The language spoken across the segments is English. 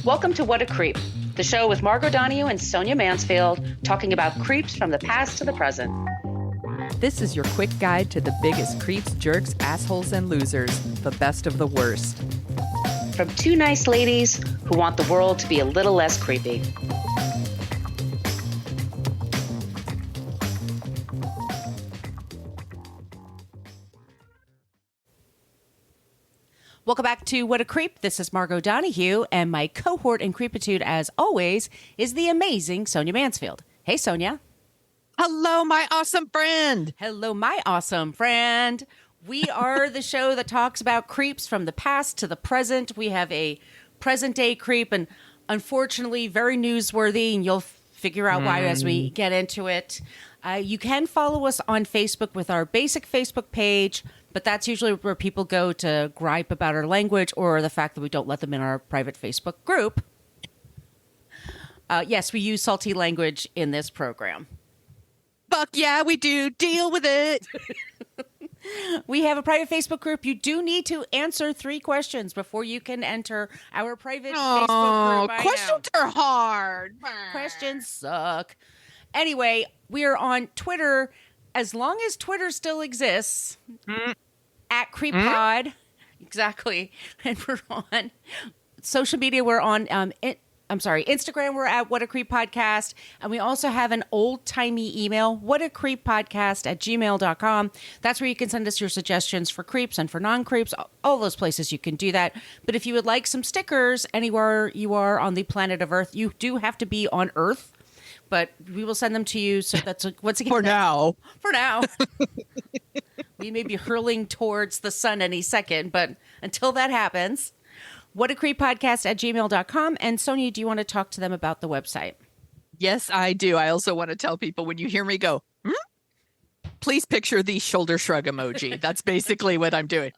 Welcome to What a Creep, the show with Margot Donahue and Sonia Mansfield talking about creeps from the past to the present. This is your quick guide to the biggest creeps, jerks, assholes, and losers, the best of the worst. From two nice ladies who want the world to be a little less creepy. Welcome back to What a Creep. This is Margot Donahue, and my cohort in creepitude, as always, is the amazing Sonia Mansfield. Hey, Sonia. Hello, my awesome friend. Hello, my awesome friend. We are the show that talks about creeps from the past to the present. We have a present-day creep, and unfortunately, very newsworthy, and you'll figure out why as we get into it. You can follow us on Facebook with our basic Facebook page, but that's usually where people go to gripe about our language or the fact that we don't let them in our private Facebook group. Yes, we use salty language in this program. Fuck yeah, we do. Deal with it. We have a private Facebook group. You do need to answer 3 questions before you can enter our private Facebook group. Questions are hard. Questions suck. Anyway, we are on Twitter as long as Twitter still exists. At CreepPod. Exactly. And we're on social media. We're on Instagram, we're at What a Creep Podcast. And we also have an old-timey email, whatacreeppodcast@gmail.com. That's where you can send us your suggestions for creeps and for non-creeps. All those places you can do that. But if you would like some stickers anywhere you are on the planet of Earth, you do have to be on Earth. But we will send them to you. So that's, once again, For now. We may be hurling towards the sun any second, but until that happens, whatacreeppodcast@gmail.com. And Sonia, do you want to talk to them about the website? Yes, I do. I also want to tell people when you hear me go, please picture the shoulder shrug emoji. That's basically what I'm doing.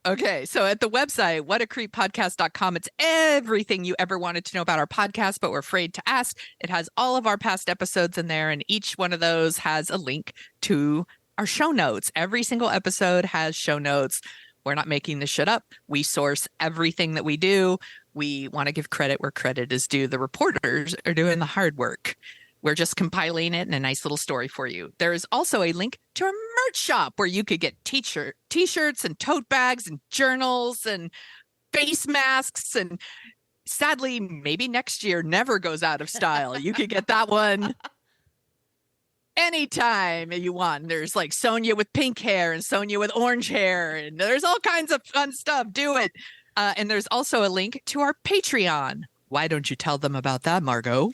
Okay, so at the website, whatacreeppodcast.com, it's everything you ever wanted to know about our podcast, but we're afraid to ask. It has all of our past episodes in there, and each one of those has a link to our show notes. Every single episode has show notes. We're not making this shit up. We source everything that we do. We want to give credit where credit is due. The reporters are doing the hard work. We're just compiling it in a nice little story for you. There is also a link to our merch shop where you could get t-shirts and tote bags and journals and face masks. And sadly, maybe next year never goes out of style. You could get that one anytime you want. There's like Sonia with pink hair and Sonia with orange hair. And there's all kinds of fun stuff. Do it. And there's also a link to our Patreon. Why don't you tell them about that, Margot?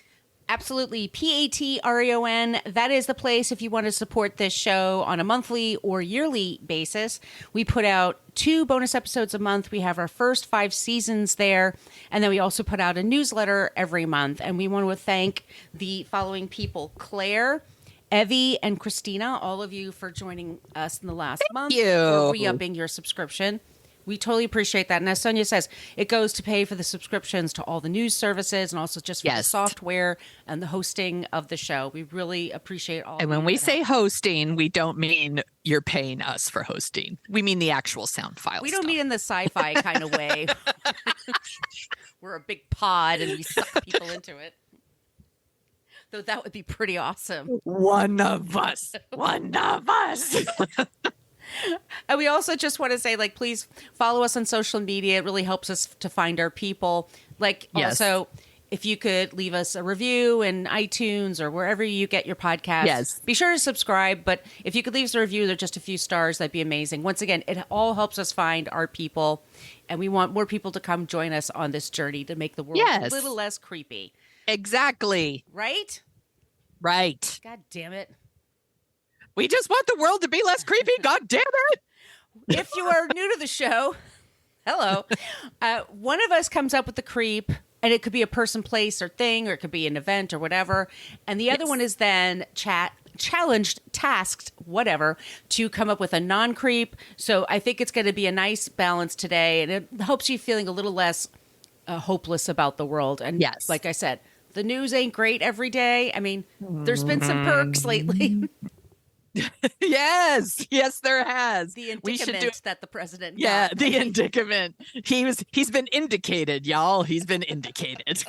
Absolutely. Patreon. That is the place if you want to support this show on a monthly or yearly basis. We put out 2 bonus episodes a month. We have our first 5 seasons there. And then we also put out a newsletter every month. And we want to thank the following people: Claire, Evie, and Christina, all of you for joining us in the last month. Thank you. For re-upping your subscription. We totally appreciate that. And as Sonia says, it goes to pay for the subscriptions to all the news services and also just for the software and the hosting of the show. We really appreciate all. And when we say hosting, we don't mean you're paying us for hosting. We mean the actual sound file. We don't mean in the sci-fi kind of way. We're a big pod and we suck people into it. Though that would be pretty awesome. One of us. And we also just want to say, please follow us on social media. It really helps us to find our people. Also, if you could leave us a review in iTunes or wherever you get your podcasts. Yes. Be sure to subscribe. But if you could leave us a review, they're just a few stars. That'd be amazing. Once again, it all helps us find our people. And we want more people to come join us on this journey to make the world a little less creepy. Exactly. Right? Right. God damn it. We just want the world to be less creepy. God damn it. If you are new to the show, hello. One of us comes up with the creep, and it could be a person, place, or thing, or it could be an event or whatever. And the other one is then challenged, tasked, whatever, to come up with a non-creep. So I think it's going to be a nice balance today, and it helps you feeling a little less hopeless about the world. And like I said, the news ain't great every day. I mean, there's been some perks lately. Yes, there has. The We should do indicament that the president Yeah, got. the indicament. He's been indicated, y'all. He's been indicated.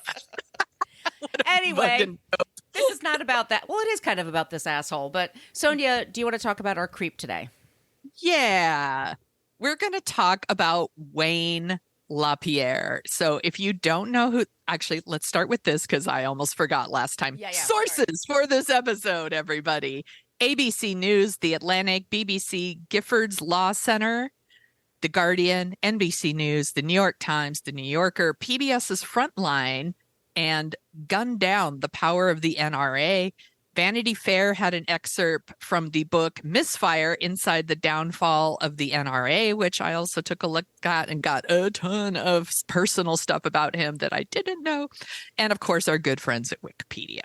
Anyway, Fucking- this is not about that. Well, it is kind of about this asshole. But Sonia, do you want to talk about our creep today? yeah. We're going to talk about Wayne LaPierre. So if you don't know who, actually, let's start with this because I almost forgot last time. Yeah, Sources for this episode, everybody. ABC News, The Atlantic, BBC, Giffords Law Center, The Guardian, NBC News, The New York Times, The New Yorker, PBS's Frontline, and Gun Down, The Power of the NRA. Vanity Fair had an excerpt from the book Misfire, Inside the Downfall of the NRA, which I also took a look at and got a ton of personal stuff about him that I didn't know. And of course, our good friends at Wikipedia.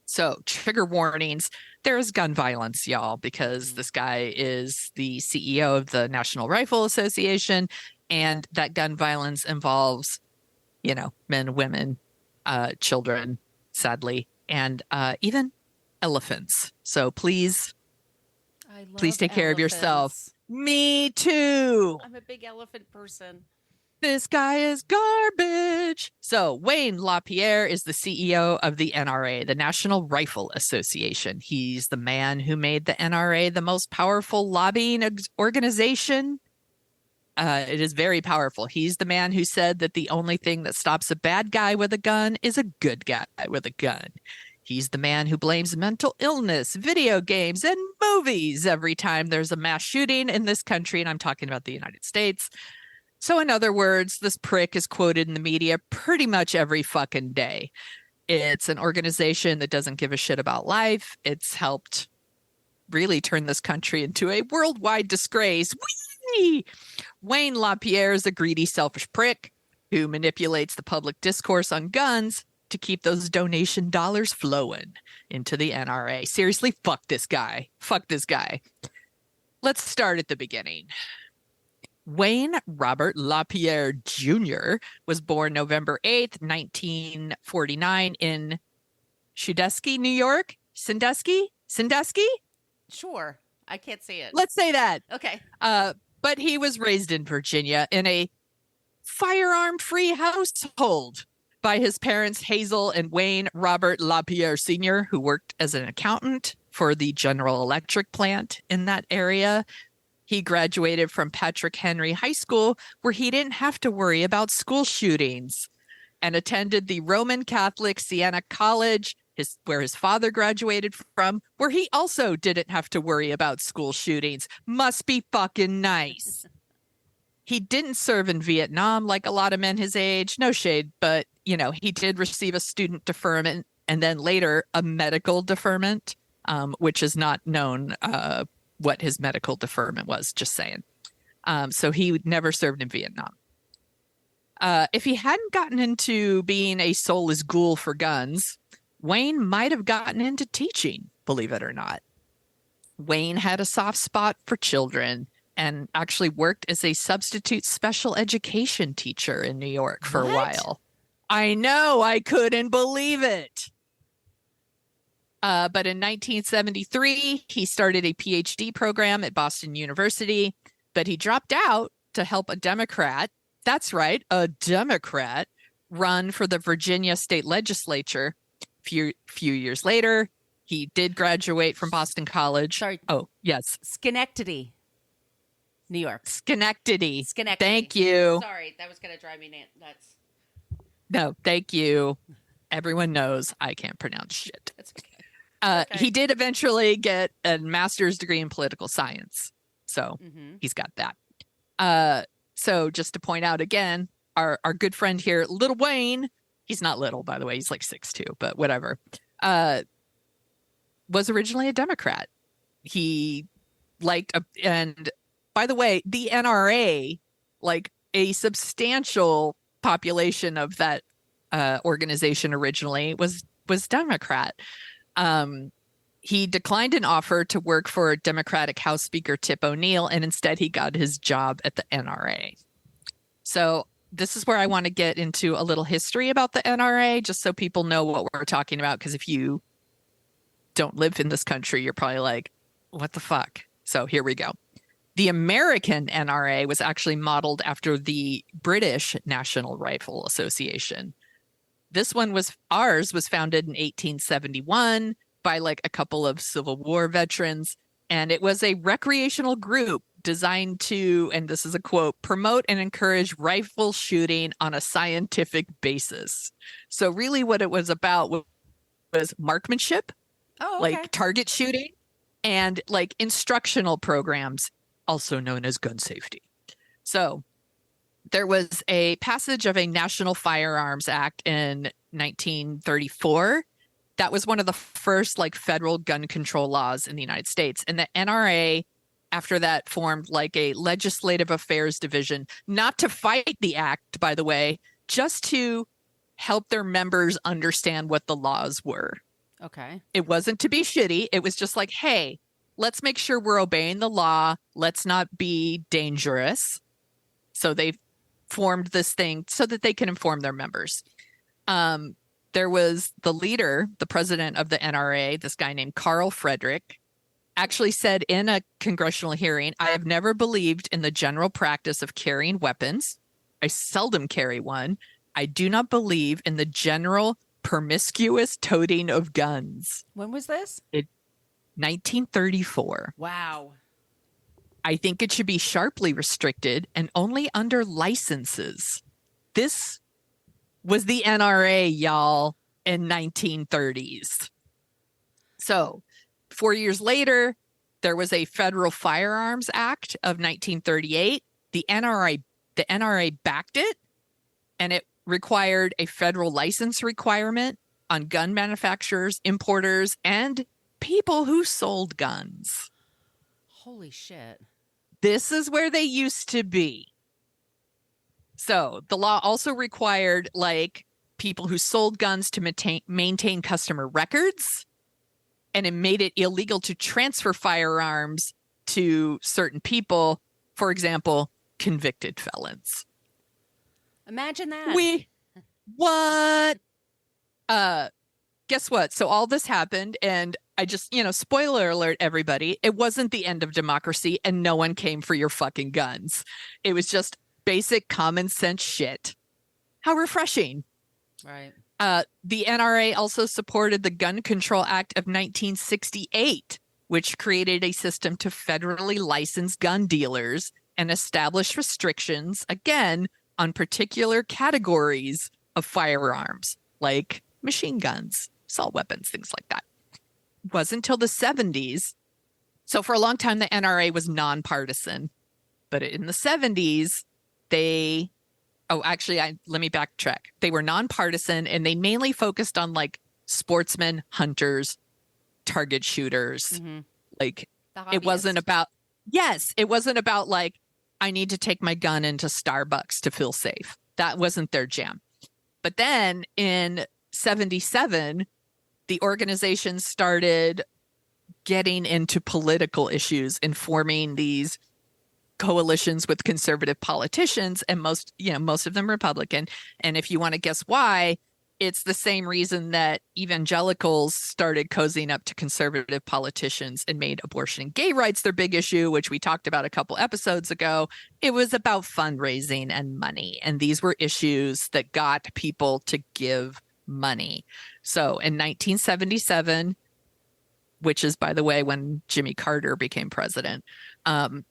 So, trigger warnings. There's gun violence, y'all, because this guy is the CEO of the National Rifle Association, and that gun violence involves, men, women, children, sadly, and even elephants. So please take care of yourself. Me too. I'm a big elephant person. This guy is garbage. So Wayne LaPierre is the CEO of the NRA, the National Rifle Association. He's the man who made the NRA the most powerful lobbying organization. It is very powerful. He's the man who said that the only thing that stops a bad guy with a gun is a good guy with a gun. He's the man who blames mental illness, video games, and movies every time there's a mass shooting in this country, and I'm talking about the United States. So in other words, this prick is quoted in the media pretty much every fucking day. It's an organization that doesn't give a shit about life. It's helped really turn this country into a worldwide disgrace. Whee! Wayne LaPierre is a greedy, selfish prick who manipulates the public discourse on guns to keep those donation dollars flowing into the NRA. Seriously, fuck this guy. Fuck this guy. Let's start at the beginning. Wayne Robert LaPierre Jr. was born November 8th, 1949 in Sandusky, New York. Sandusky? Sure. I can't see it. Let's say that. Okay. But he was raised in Virginia in a firearm-free household by his parents, Hazel and Wayne Robert LaPierre Sr., who worked as an accountant for the General Electric plant in that area. He graduated from Patrick Henry High School, where he didn't have to worry about school shootings, and attended the Roman Catholic Siena College, where his father graduated from, where he also didn't have to worry about school shootings. Must be fucking nice. He didn't serve in Vietnam like a lot of men his age. No shade, but, he did receive a student deferment and then later a medical deferment, which is not known what his medical deferment was, just saying. So he never served in Vietnam. If he hadn't gotten into being a soulless ghoul for guns, Wayne might have gotten into teaching, believe it or not. Wayne had a soft spot for children and actually worked as a substitute special education teacher in New York for a while. I know, I couldn't believe it. But in 1973, he started a PhD program at Boston University, but he dropped out to help a Democrat, that's right, a Democrat, run for the Virginia state legislature. Few years later, he did graduate from Boston College. Sorry. Oh, yes. Schenectady, New York. Schenectady. Schenectady. Thank you. Sorry, that was going to drive me nuts. No, thank you. Everyone knows I can't pronounce shit. That's okay. Okay. He did eventually get a master's degree in political science. So he's got that. So just to point out again, our good friend here, Little Wayne, he's not little, by the way, he's like 6'2", but whatever, was originally a Democrat. He and by the way, the NRA, like a substantial population of that organization originally was Democrat. He declined an offer to work for Democratic House Speaker Tip O'Neill, and instead he got his job at the NRA. So this is where I want to get into a little history about the NRA, just so people know what we're talking about. Because if you don't live in this country, you're probably like, what the fuck? So here we go. The American NRA was actually modeled after the British National Rifle Association. Ours was founded in 1871 by like a couple of Civil War veterans. And it was a recreational group designed to, and this is a quote, promote and encourage rifle shooting on a scientific basis. So really what it was about was marksmanship, Oh, okay. like target shooting, and like instructional programs, also known as gun safety. So there was a passage of a National Firearms Act in 1934. That was one of the first like federal gun control laws in the United States. And the NRA, after that, formed like a legislative affairs division, not to fight the act, by the way, just to help their members understand what the laws were. Okay. It wasn't to be shitty. It was just like, hey, let's make sure we're obeying the law. Let's not be dangerous. So they formed this thing so that they can inform their members. There was the leader, the president of the NRA, this guy named Carl Frederick, actually said in a congressional hearing, I have never believed in the general practice of carrying weapons. I seldom carry one. I do not believe in the general promiscuous toting of guns. When was this? 1934. Wow. I think it should be sharply restricted and only under licenses. This was the NRA, y'all, in 1930s. So 4 years later, there was a Federal Firearms Act of 1938. The NRA backed it, and it required a federal license requirement on gun manufacturers, importers, and people who sold guns. Holy shit. This is where they used to be. So the law also required like people who sold guns to maintain customer records, and it made it illegal to transfer firearms to certain people, for example, convicted felons. Imagine that. What? Guess what? So all this happened, and I just, spoiler alert, everybody, it wasn't the end of democracy, and no one came for your fucking guns. It was just basic common sense shit. How refreshing. Right. The NRA also supported the Gun Control Act of 1968, which created a system to federally license gun dealers and establish restrictions, again, on particular categories of firearms, like machine guns, assault weapons, things like that. It wasn't until the 70s. So for a long time, the NRA was nonpartisan. But in the 70s, let me backtrack. They were nonpartisan, and they mainly focused on like sportsmen, hunters, target shooters. Mm-hmm. Like it wasn't about like, I need to take my gun into Starbucks to feel safe. That wasn't their jam. But then in 77, the organization started getting into political issues and forming these coalitions with conservative politicians, and most of them Republican. And if you want to guess why, it's the same reason that evangelicals started cozying up to conservative politicians and made abortion and gay rights their big issue, which we talked about a couple episodes ago. It was about fundraising and money, and these were issues that got people to give money. So in 1977, which is, by the way, when Jimmy Carter became president,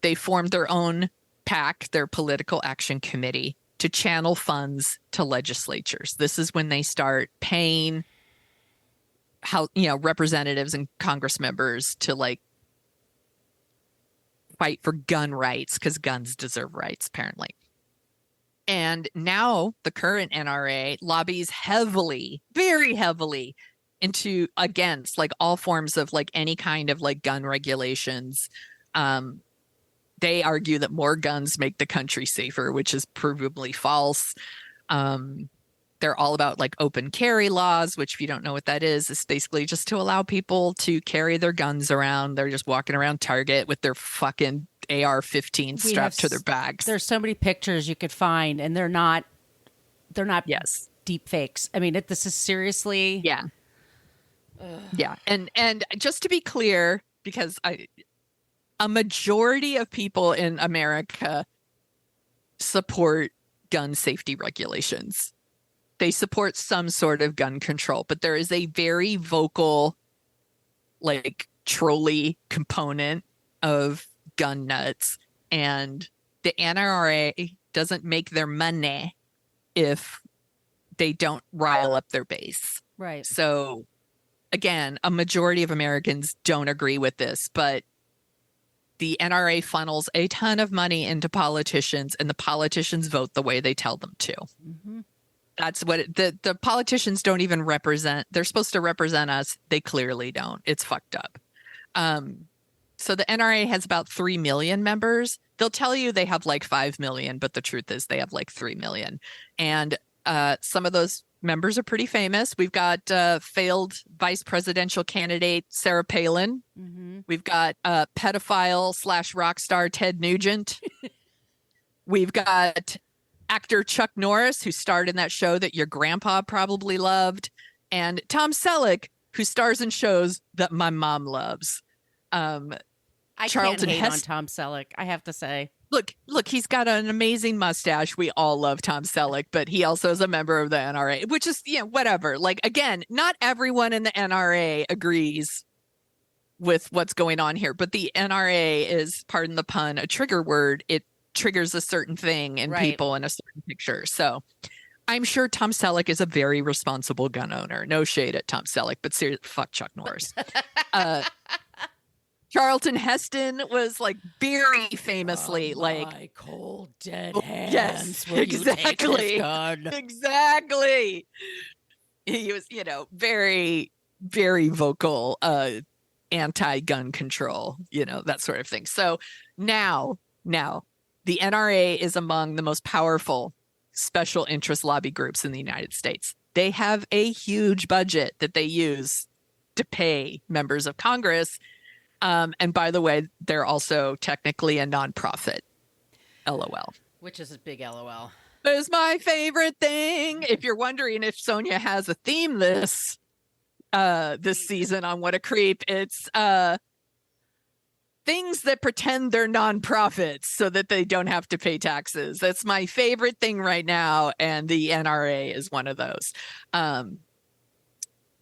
they formed their own PAC, their Political Action Committee, to channel funds to legislatures. This is when they start paying representatives and Congress members to like fight for gun rights, because guns deserve rights, apparently. And now the current NRA lobbies heavily, very heavily, against like all forms of like any kind of like gun regulations. They argue that more guns make the country safer, which is provably false. They're all about like open carry laws, which if you don't know what that is basically just to allow people to carry their guns around. They're just walking around Target with their fucking AR-15 strapped to their bags. There's so many pictures you could find, and they're not yes, deep fakes. I mean, this is seriously. Yeah. Yeah. And just to be clear, because a majority of people in America support gun safety regulations. They support some sort of gun control, but there is a very vocal, like, trolley component of gun nuts. And the NRA doesn't make their money if they don't rile up their base. Right. So, again, a majority of Americans don't agree with this, but the NRA funnels a ton of money into politicians, and the politicians vote the way they tell them to. Mm-hmm. That's what the politicians don't even represent. They're supposed to represent us. They clearly don't. It's fucked up. So the NRA has about 3 million members. They'll tell you they have like 5 million, but the truth is they have like 3 million. And some of those members are pretty famous. We've got failed vice presidential candidate Sarah Palin. Mm-hmm. We've got pedophile / rock star Ted Nugent. We've got actor Chuck Norris, who starred in that show that your grandpa probably loved, and Tom Selleck, who stars in shows that my mom loves. I Charlton can't hate on Heston. Tom Selleck, I have to say. Look, he's got an amazing mustache. We all love Tom Selleck, but he also is a member of the NRA, which is, whatever. Like, again, not everyone in the NRA agrees with what's going on here, but the NRA is, pardon the pun, a trigger word. It triggers a certain thing in people in a certain picture. So I'm sure Tom Selleck is a very responsible gun owner. No shade at Tom Selleck, but seriously, fuck Chuck Norris. Charlton Heston was like very famously my cold dead hands. Yes, will you take this gun? Exactly. He was, very, very vocal, anti-gun control, that sort of thing. So now the NRA is among the most powerful special interest lobby groups in the United States. They have a huge budget that they use to pay members of Congress. And by the way, they're also technically a nonprofit. LOL. Which is a big LOL. It's my favorite thing. If you're wondering if Sonia has a theme this season on What a Creep, it's things that pretend they're nonprofits so that they don't have to pay taxes. That's my favorite thing right now, and the NRA is one of those. But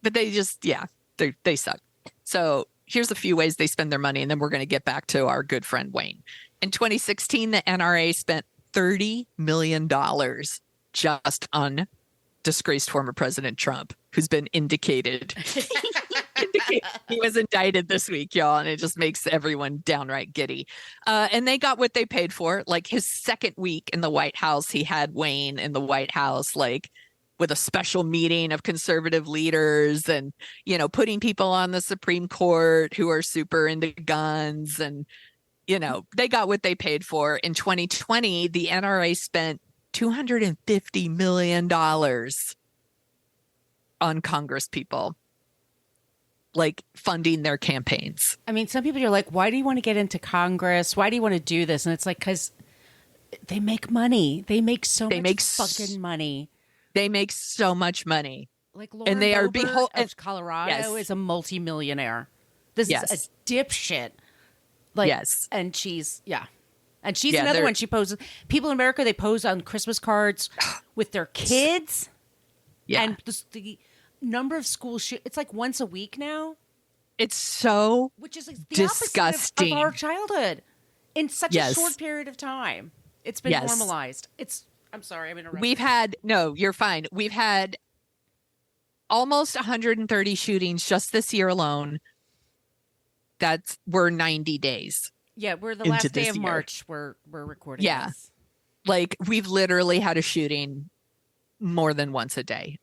they just, they suck. So here's a few ways they spend their money, and then we're going to get back to our good friend Wayne. In 2016, the NRA spent $30 million just on disgraced former President Trump, who's been indicated. He was indicted this week, y'all, and it just makes everyone downright giddy. And they got what they paid for. Like, his second week in the White House, he had Wayne in the White House, like, with a special meeting of conservative leaders and, putting people on the Supreme Court who are super into guns. And, they got what they paid for. In 2020, the NRA spent $250 million on Congress people, like, funding their campaigns. I mean, some people are like, why do you want to get into Congress? Why do you want to do this? And it's like, because they make money. They make so much fucking money. They make so much money. Like, Lauren and they are of Colorado is a multimillionaire. This is a dipshit. Like, and she's another one. She poses. People in America, they pose on Christmas cards with their kids. Yeah, and the number of school it's like once a week now. It's so which is like the disgusting of our childhood in such a short period of time. It's been normalized. I'm sorry, I'm interrupting. You're fine. We've had almost 130 shootings just this year alone. We're 90 days. Yeah, we're the last day of March. We're recording. Yeah, this. Like, we've literally had a shooting more than once a day.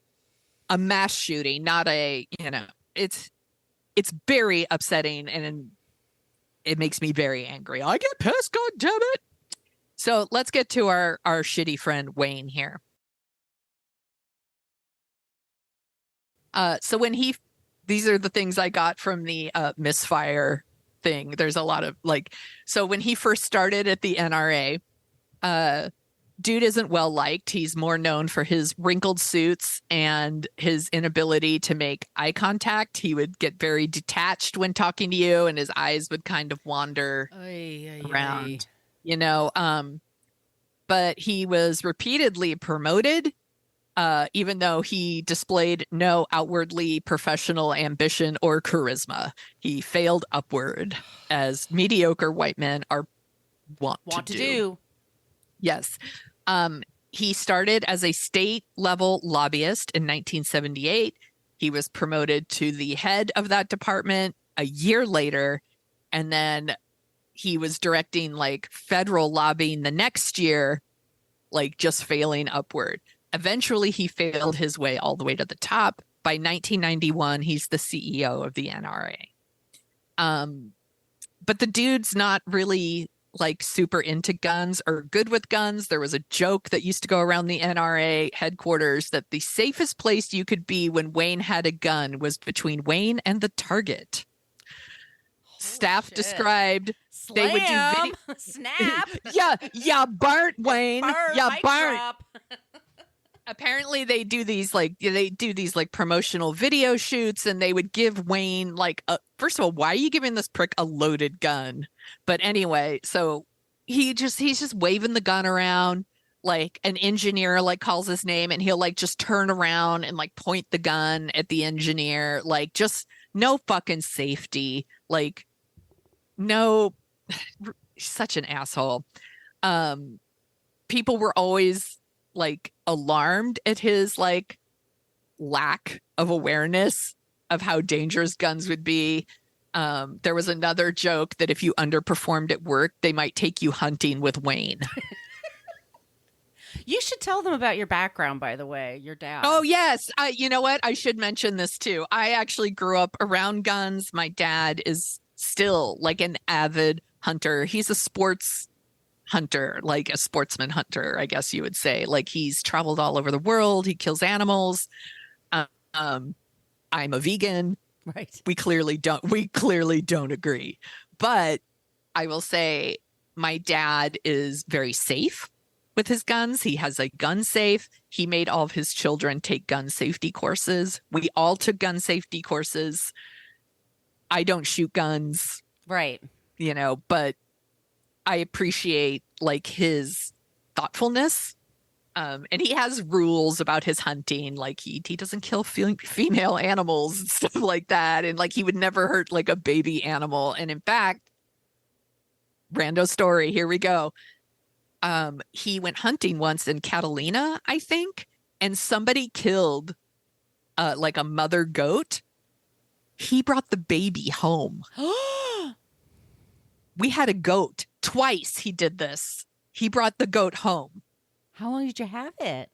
A mass shooting, not it's very upsetting, and it makes me very angry. I get pissed, God damn it. So let's get to our shitty friend Wayne here. So these are the things I got from the misfire thing. There's a lot of so when he first started at the NRA, dude isn't well liked. He's more known for his wrinkled suits and his inability to make eye contact. He would get very detached when talking to you, and his eyes would kind of wander around, you know. But he was repeatedly promoted, even though he displayed no outwardly professional ambition or charisma. He failed upward, as mediocre white men are want to do. Yes. He started as a state level lobbyist in 1978. He was promoted to the head of that department a year later. And then he was directing like federal lobbying the next year, like just failing upward. Eventually, he failed his way all the way to the top. By 1991, he's the CEO of the NRA. But the dude's not really like super into guns or good with guns. There was a joke that used to go around the NRA headquarters that the safest place you could be when Wayne had a gun was between Wayne and the target. Staff described Slam. they would do Snap. yeah, Bart Wayne. Mic Bart. drop. Apparently they do these like promotional video shoots, and they would give Wayne like first of all, why are you giving this prick a loaded gun? But anyway, so he's just waving the gun around, like an engineer like calls his name, and he'll like just turn around and like point the gun at the engineer, like just no fucking safety, like no. Such an asshole. People were always like alarmed at his like lack of awareness of how dangerous guns would be. There was another joke that if you underperformed at work, they might take you hunting with Wayne. You should tell them about your background, by the way, your dad. Oh, yes. You know what? I should mention this too. I actually grew up around guns. My dad is still like an avid hunter. He's a sports hunter, like a sportsman hunter, I guess you would say. Like he's traveled all over the world. He kills animals. I'm a vegan. Right. We clearly don't agree. But I will say my dad is very safe with his guns. He has a gun safe. He made all of his children take gun safety courses. We all took gun safety courses. I don't shoot guns. Right. You know, but I appreciate like his thoughtfulness. And he has rules about his hunting. Like he doesn't kill female animals and stuff like that. And like he would never hurt like a baby animal. And in fact, rando story, here we go. He went hunting once in Catalina, I think, and somebody killed like a mother goat. He brought the baby home. We had a goat. Twice he did this. He brought the goat home. How long did you have it?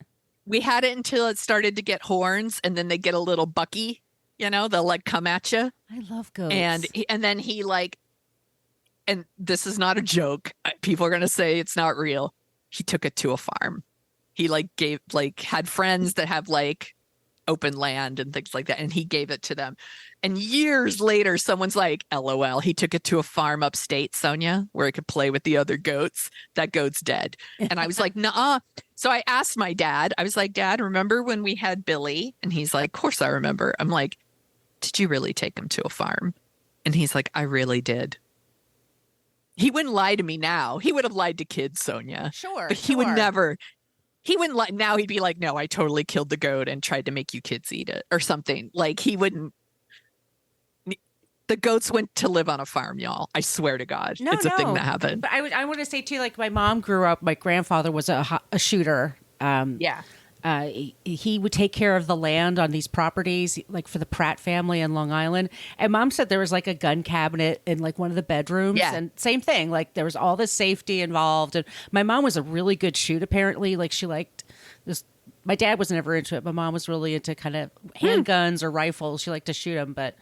We had it until it started to get horns, and then they get a little bucky. You know, they'll like come at you. I love goats. And then he like, and this is not a joke. People are gonna say it's not real. He took it to a farm. He like had friends that have like open land and things like that, and he gave it to them. And years later, someone's like, LOL, he took it to a farm upstate, Sonia, where it could play with the other goats. That goat's dead. And I was like, nuh-uh. So I asked my dad, I was like, Dad, remember when we had Billy? And he's like, of course I remember. I'm like, did you really take him to a farm? And he's like, I really did. He wouldn't lie to me now. He would have lied to kids, Sonia. Sure. But he would never. He wouldn't lie. Now he'd be like, no, I totally killed the goat and tried to make you kids eat it or something. Like he wouldn't. The goats went to live on a farm, y'all. I swear to God. It's a thing that happened. But I want to say, too, like my mom grew up, my grandfather was a shooter. Yeah. He would take care of the land on these properties, like for the Pratt family in Long Island. And Mom said there was like a gun cabinet in like one of the bedrooms. Yeah. And same thing, like there was all this safety involved. And my mom was a really good shoot, apparently. Like she liked this. My dad was never into it. My mom was really into kind of handguns or rifles. She liked to shoot them, but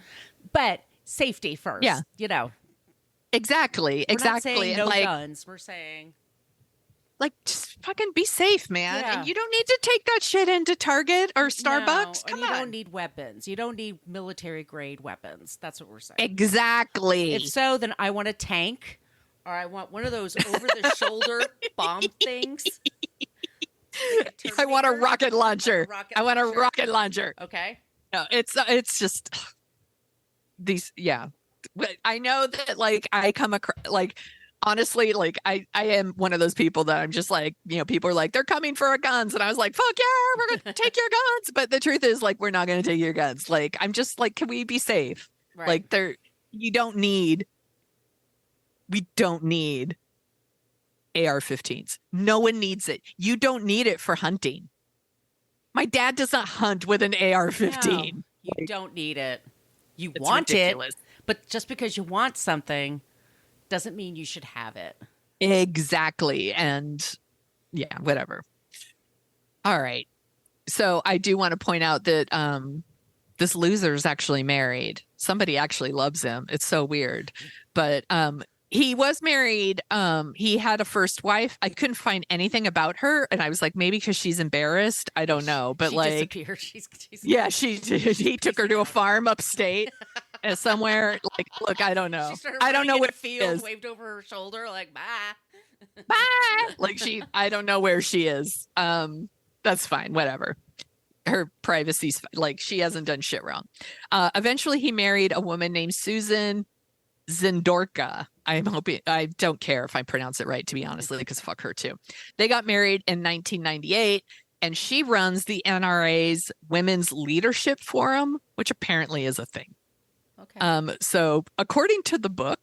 safety first. Yeah. You know. Exactly. We're not saying no like, guns. We're saying, like, just fucking be safe, man. Yeah. And you don't need to take that shit into Target or Starbucks. No, Come and on. you don't need weapons. You don't need military grade weapons. That's what we're saying. Exactly. If so, then I want a tank, or I want one of those over the shoulder bomb things. I want a Terminator? rocket launcher. Rocket I want a launcher. rocket launcher. Okay. No, it's just these. Yeah, but I know that like I come across like honestly like I am one of those people that I'm just like, you know, people are like they're coming for our guns, and I was like, fuck yeah, we're gonna take your guns. But the truth is like we're not gonna take your guns. Like I'm just like, can we be safe? Right. Like we don't need AR-15s. No one needs it. You don't need it for hunting. My dad does not hunt with an AR-15. No, you don't need it. You It's want ridiculous. it, but just because you want something doesn't mean you should have it. Exactly. And yeah, whatever. All right. So I do want to point out that this loser is actually married. Somebody actually loves him. It's so weird. But he was married. He had a first wife. I couldn't find anything about her, and I was like, maybe because she's embarrassed. I don't know. But She like, disappeared. She's yeah, he took her to a farm upstate somewhere. Like, look, I don't know. She started I don't know running in where a she field, is. waved over her shoulder, like bye. Bye. Like I don't know where she is. That's fine. Whatever. Her privacy's like she hasn't done shit wrong. Eventually, he married a woman named Susan Zendorka. I'm hoping I don't care if I pronounce it right, to be honest, because fuck her too. They got married in 1998, and she runs the NRA's Women's Leadership Forum, which apparently is a thing. Okay. So according to the book,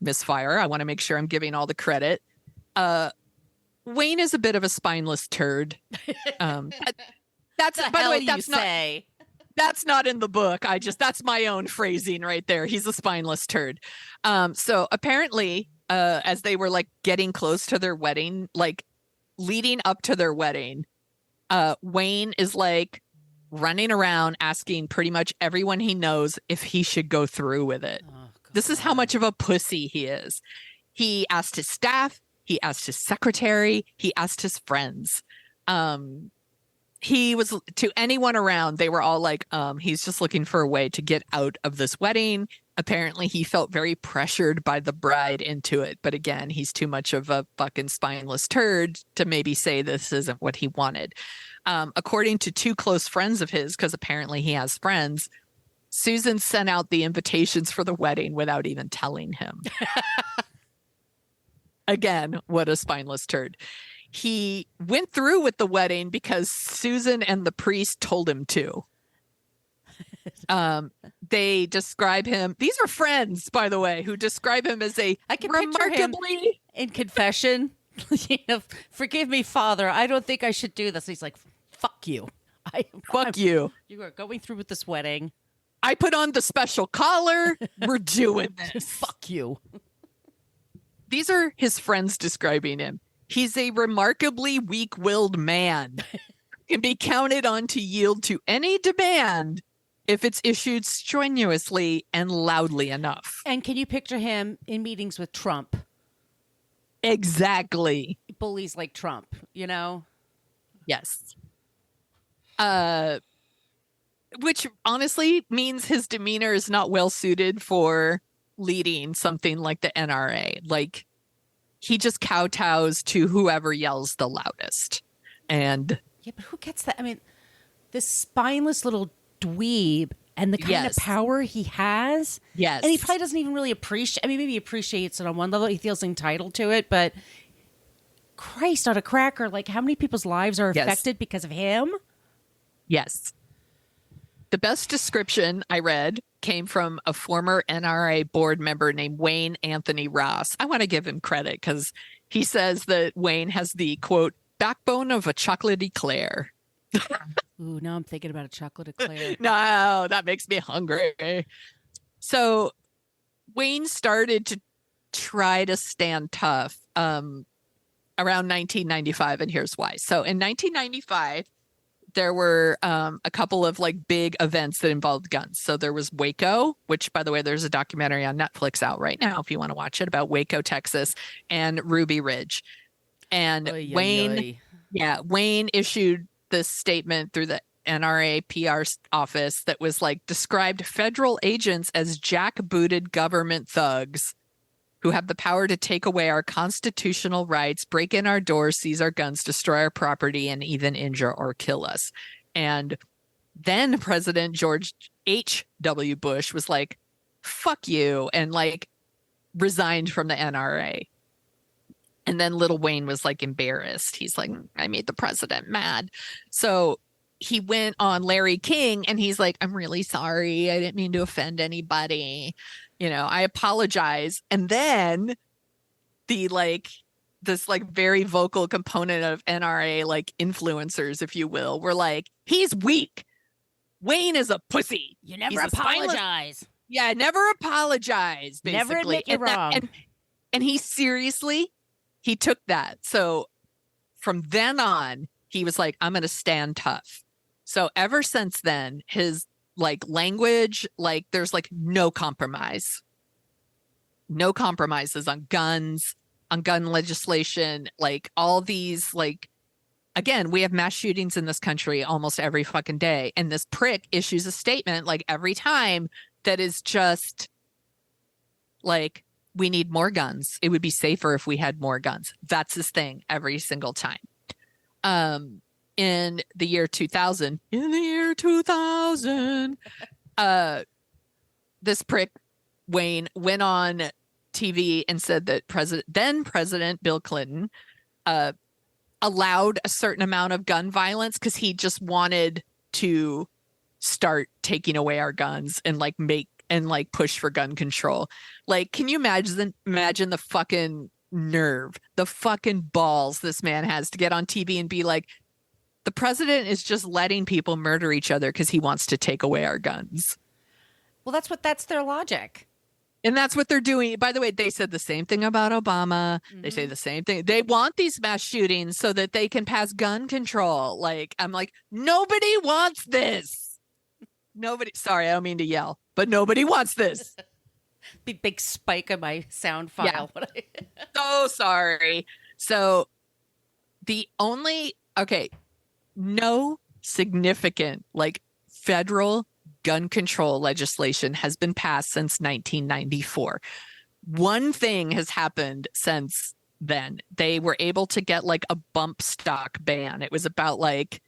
Misfire, I want to make sure I'm giving all the credit. Wayne is a bit of a spineless turd. That's by the way, that's not in the book. That's my own phrasing right there. He's a spineless turd. So apparently, as they were like getting close to their wedding, like leading up to their wedding, Wayne is like running around asking pretty much everyone he knows if he should go through with it. Oh, This is how much of a pussy he is. He asked his staff, he asked his secretary, he asked his friends. He was to anyone around, they were all like, he's just looking for a way to get out of this wedding. Apparently, he felt very pressured by the bride into it. But again, he's too much of a fucking spineless turd to maybe say this isn't what he wanted. According to two close friends of his, because apparently he has friends, Susan sent out the invitations for the wedding without even telling him. Again, what a spineless turd. He went through with the wedding because Susan and the priest told him to. They describe him. These are friends, by the way, who describe him as a I can picture him in confession. You know, forgive me, Father. I don't think I should do this. He's like, fuck you. Fuck you. You are going through with this wedding. I put on the special collar. We're doing this. Fuck you. These are his friends describing him. He's a remarkably weak-willed man. Can be counted on to yield to any demand if it's issued strenuously and loudly enough. And can you picture him in meetings with Trump? Exactly. Bullies like Trump, you know? Yes. Which honestly means his demeanor is not well suited for leading something like the NRA. Like, he just kowtows to whoever yells the loudest. And yeah, but who gets that? I mean, this spineless little dweeb and the kind of power he has. Yes. And he probably doesn't even really appreciate. I mean, maybe he appreciates it on one level. He feels entitled to it, but Christ on a cracker, like how many people's lives are affected because of him? Yes. The best description I read came from a former NRA board member named Wayne Anthony Ross. I want to give him credit because he says that Wayne has the, quote, backbone of a chocolate eclair. Ooh, now I'm thinking about a chocolate eclair. No, that makes me hungry. So Wayne started to try to stand tough around 1995, and here's why. So in 1995, there were a couple of like big events that involved guns. So there was Waco, which, by the way, there's a documentary on Netflix out right now if you want to watch it, about Waco, Texas, and Ruby Ridge. And Wayne issued this statement through the NRA PR office that was like, described federal agents as jackbooted government thugs who have the power to take away our constitutional rights, break in our doors, seize our guns, destroy our property, and even injure or kill us. And then President George H.W. Bush was like, fuck you, and like resigned from the NRA. And then Lil Wayne was like embarrassed. He's like, I made the president mad. So he went on Larry King and he's like, I'm really sorry. I didn't mean to offend anybody. You know, I apologize. And then this very vocal component of NRA, like influencers, if you will, were like, he's weak. Wayne is a pussy. You never apologize. Yeah, never apologize, basically. Never admit you're wrong. And he seriously, he took that. So from then on, he was like, I'm going to stand tough. So ever since then, his like language, like there's like no compromise. No compromises on guns, on gun legislation, like all these, like, again, we have mass shootings in this country almost every fucking day. And this prick issues a statement like every time that is just like, we need more guns. It would be safer if we had more guns. That's his thing every single time. In the year 2000, this prick Wayne went on TV and said that then President Bill Clinton allowed a certain amount of gun violence because he just wanted to start taking away our guns and like push for gun control. Like, can you imagine the fucking nerve, the fucking balls this man has to get on TV and be like, the president is just letting people murder each other because he wants to take away our guns. Well, that's their logic. And that's what they're doing. By the way, they said the same thing about Obama. Mm-hmm. They say the same thing. They want these mass shootings so that they can pass gun control. Like, I'm like, nobody wants this. Sorry, I don't mean to yell, but nobody wants this. Big spike in my sound file. Yeah. So sorry. So no significant like federal gun control legislation has been passed since 1994. One thing has happened since then. They were able to get like a bump stock ban. It was about like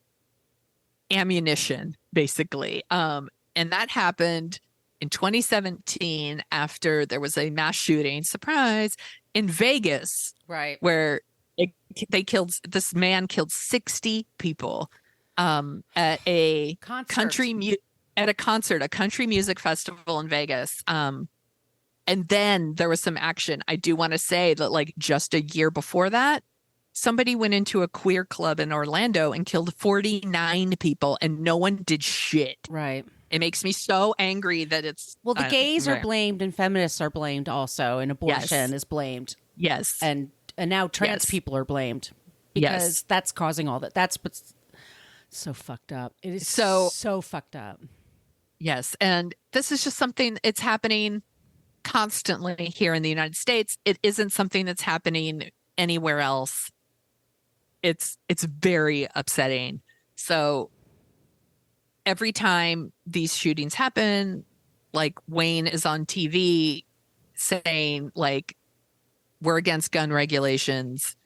ammunition, basically. And that happened in 2017 after there was a mass shooting, surprise, in Vegas. Right. Where this man killed 60 people at a country music festival in Vegas. And then there was some action. I do want to say that like just a year before that, somebody went into a queer club in Orlando and killed 49 people and no one did shit. Right. It makes me so angry that it's... Well, the gays are blamed and feminists are blamed also, and abortion is blamed. Yes. And now trans people are blamed because that's causing all that. That's what's so fucked up. It is so fucked up. Yes. And this is just something, it's happening constantly here in the United States. It isn't something that's happening anywhere else. It's very upsetting. So every time these shootings happen, like Wayne is on TV saying like, we're against gun regulations,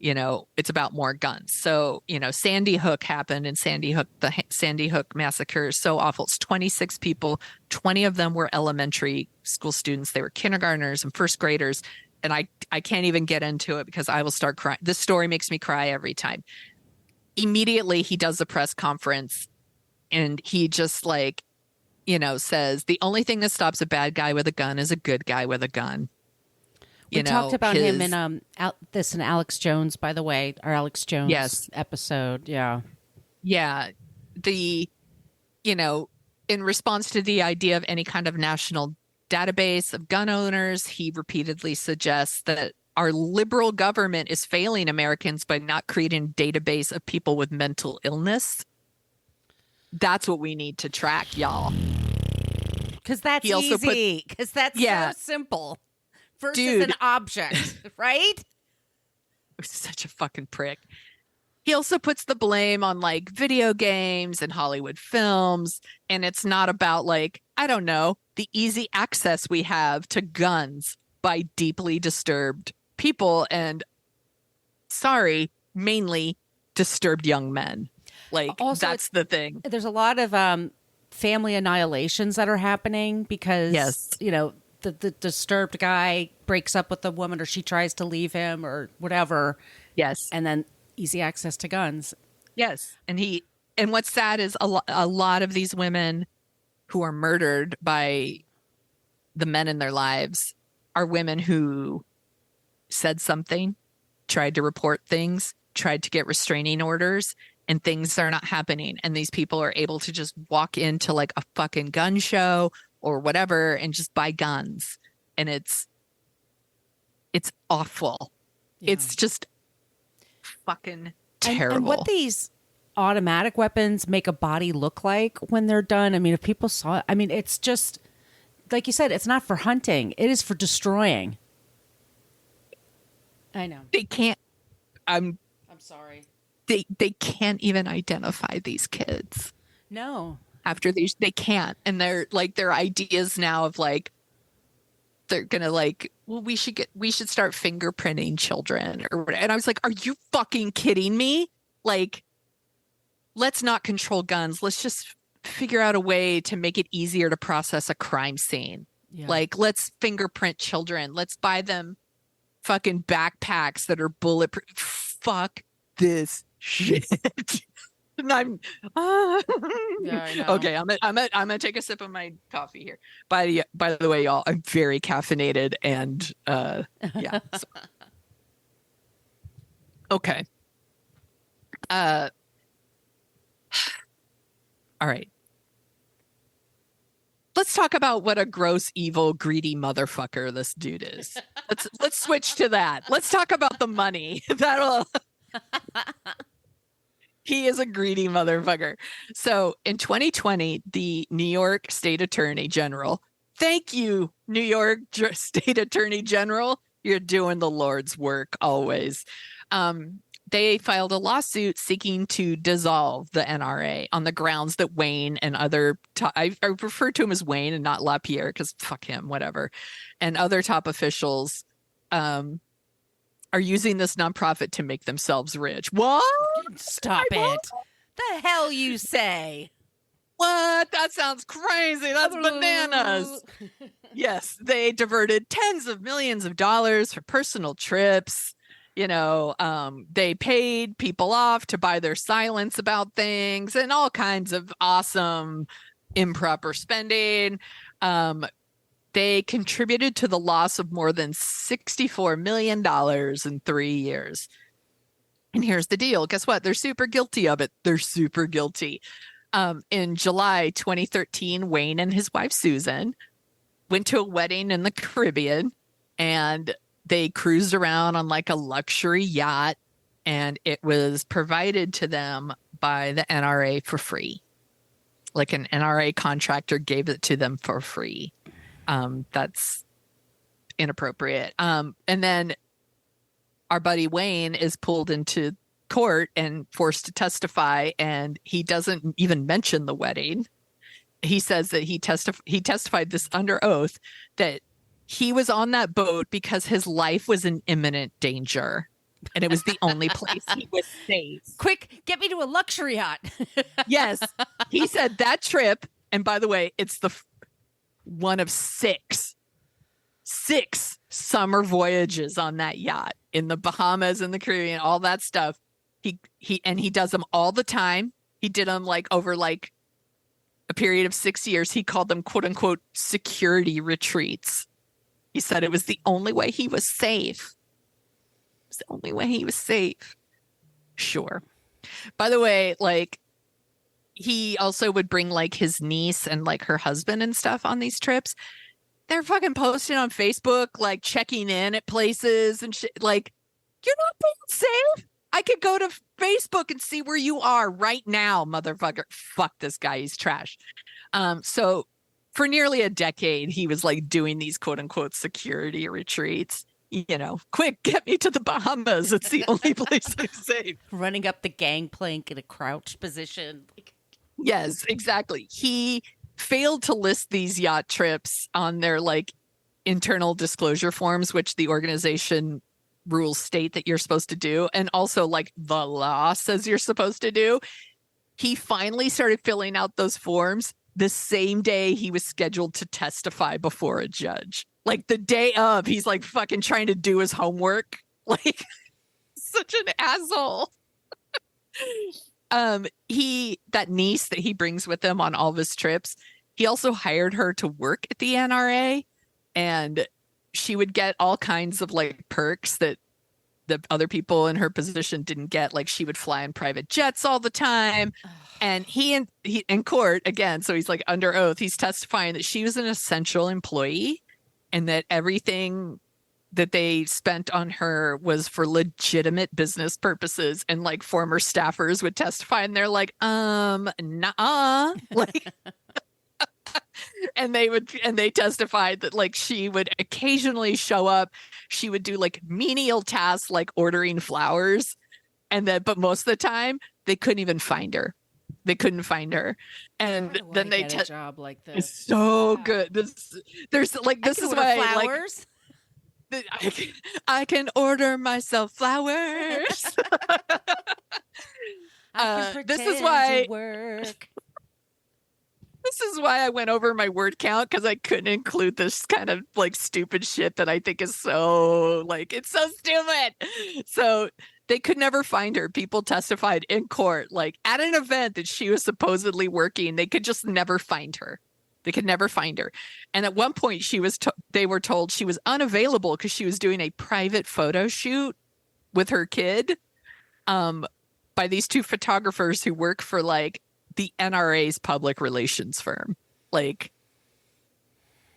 you know, it's about more guns. So, you know, Sandy Hook happened, and the Sandy Hook massacre is so awful. It's 26 people. 20 of them were elementary school students. They were kindergartners and first graders. And I can't even get into it because I will start crying. This story makes me cry every time. Immediately he does a press conference and he just like, you know, says the only thing that stops a bad guy with a gun is a good guy with a gun. We talked about him in this and Alex Jones, by the way, our Alex Jones episode. Yeah. Yeah. In response to the idea of any kind of national database of gun owners, he repeatedly suggests that our liberal government is failing Americans by not creating a database of people with mental illness. That's what we need to track, y'all. Because that's easy. Because that's so simple. Versus an object, right? Such a fucking prick. He also puts the blame on like video games and Hollywood films. And it's not about like, I don't know, the easy access we have to guns by deeply disturbed people, and sorry, mainly disturbed young men. Like, Also, that's the thing. There's a lot of family annihilations that are happening because, Yes. the disturbed guy breaks up with the woman, or she tries to leave him or whatever. Yes. And then easy access to guns. Yes. And what's sad is a lot of these women who are murdered by the men in their lives are women who said something, tried to report things, tried to get restraining orders, and things are not happening. And these people are able to just walk into like a fucking gun show or whatever and just buy guns. And it's awful. Yeah. It's just fucking terrible. And what these automatic weapons make a body look like when they're done. I mean, if people saw it, I mean, it's just, like you said, it's not for hunting. It is for destroying. I know. They can't, I'm sorry. they can't even identify these kids. No. After these, they can't. And they're like, their ideas now of like, they're gonna like, well, we should start fingerprinting children or whatever. And I was like, are you fucking kidding me? Like, let's not control guns. Let's just figure out a way to make it easier to process a crime scene. Yeah. Like, let's fingerprint children. Let's buy them fucking backpacks that are bulletproof. Fuck this shit. And I'm Yeah, I know. okay. I'm gonna take a sip of my coffee here. By the way, y'all, I'm very caffeinated and yeah. So. Okay. All right. Let's talk about what a gross, evil, greedy motherfucker this dude is. Let's switch to that. Let's talk about the money. That'll. He is a greedy motherfucker. So in 2020, the New York State Attorney General, thank you, New York State Attorney General. You're doing the Lord's work always. They filed a lawsuit seeking to dissolve the NRA on the grounds that Wayne and other I refer to him as Wayne and not LaPierre because fuck him, whatever, and other top officials are using this nonprofit to make themselves rich. What? Stop it. The hell you say? What? That sounds crazy. That's bananas. Yes, they diverted tens of millions of dollars for personal trips. They paid people off to buy their silence about things and all kinds of awesome improper spending. They contributed to the loss of more than $64 million in 3 years. And here's the deal. Guess what? They're super guilty of it. They're super guilty. In July 2013, Wayne and his wife, Susan, went to a wedding in the Caribbean, and they cruised around on like a luxury yacht, and it was provided to them by the NRA for free. Like an NRA contractor gave it to them for free. That's inappropriate. And then our buddy Wayne is pulled into court and forced to testify, and he doesn't even mention the wedding. He says that he testified this under oath that he was on that boat because his life was in imminent danger, and it was the only place he was safe. Quick, get me to a luxury yacht. Yes, he said that trip, and by the way, it's the one of six summer voyages on that yacht in the Bahamas and the Caribbean, all that stuff. He does them all the time. He did them like over like a period of 6 years. He called them quote unquote security retreats. He said it was the only way he was safe. It was the only way he was safe. Sure. By the way, like, he also would bring like his niece and like her husband and stuff on these trips. They're fucking posting on Facebook, like checking in at places and shit. Like, you're not being safe. I could go to Facebook and see where you are right now, motherfucker. Fuck this guy. He's trash. So for nearly a decade, he was like doing these quote unquote security retreats. Quick, get me to the Bahamas. It's the only place I'm safe. Running up the gangplank in a crouched position. Yes, exactly. He failed to list these yacht trips on their like internal disclosure forms, which the organization rules state that you're supposed to do, and also like the law says you're supposed to do. He finally started filling out those forms the same day he was scheduled to testify before a judge. Like the day of, he's like fucking trying to do his homework. Like such an asshole. That niece that he brings with him on all of his trips, he also hired her to work at the NRA, and she would get all kinds of like perks that the other people in her position didn't get. Like she would fly in private jets all the time. And he in court again, so he's like under oath, he's testifying that she was an essential employee and that everything that they spent on her was for legitimate business purposes. And like former staffers would testify and they're like, nah, like, and they testified that like she would occasionally show up. She would do like menial tasks like ordering flowers. But most of the time they couldn't even find her. They couldn't find her. And then they get a job like this. It's so good. This is why flowers. I can order myself flowers. This is why work. This is why I went over my word count, because I couldn't include this kind of like stupid shit that I think is so like, it's so stupid. So they could never find her. People testified in court, like at an event that she was supposedly working, they could just never find her. They could never find her. And at one point they were told she was unavailable because she was doing a private photo shoot with her kid by these two photographers who work for like the NRA's public relations firm. Like,